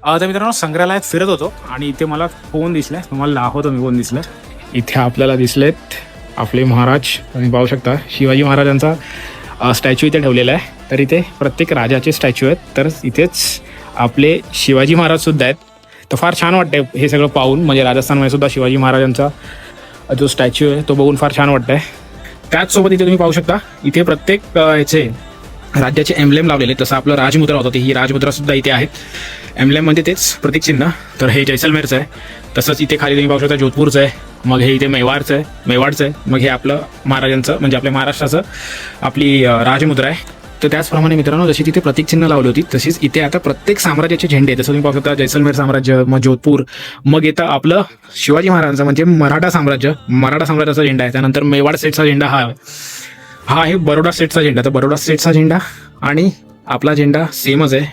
तर मित्रांनो संग्रहालयात फिरत होतो आणि इथे मला फोन दिसलाय, तुम्हाला दाखवतो मी फोन दिसलाय. इथे आपल्याला दिसलेत आपले महाराज, तुम्ही पाहू शकता शिवाजी महाराजांचा स्टॅच्यू इथे ठेवलेला आहे. तर इथे प्रत्येक राजाचे स्टॅच्यू आहेत, तर इथेच आपले शिवाजी महाराज सुद्धा आहेत. तर फार छान वाटतंय हे सगळं पाहून, म्हणजे राजस्थानमध्ये सुद्धा शिवाजी महाराजांचा जो स्टॅच्यू आहे तो बघून फार छान वाटतंय. त्याचसोबत इथे तुम्ही पाहू शकता इथे प्रत्येक याचे राज्याचे एम्ब्लेम लावलेले, तसं आपलं राजमुद्रा होतं ते, ही राजमुद्रा सुद्धा इथे आहेत. एम्ब्लेम म्हणजे तेच प्रतीक चिन्ह. तर हे जैसलमेरचं आहे. तसंच इथे खाली तुम्ही पाहू शकता जोधपूरचं आहे, मग हे इथे मेवाडचं आहे, मग हे आपलं महाराजांचं म्हणजे आपल्या महाराष्ट्राचं आपली राजमुद्रा आहे. तर त्याचप्रमाणे मित्रांनो जशी तिथे प्रतीक चिन्ह लावली होती तशीच इथे आता प्रत्येक साम्राज्याचे झेंडे, जसं तुम्ही पाहू शकता जैसलमेर साम्राज्य, मग जोधपूर, मग येतं आपलं शिवाजी महाराजांचं म्हणजे मराठा साम्राज्याचा झेंडा आहे. त्यानंतर मेवाड स्टेटचा झेंडा हा आहे बरोडा स्टेटचा झेंडा. तर बरोडा स्टेटचा झेंडा आणि आपला झेंडा सेमच आहे.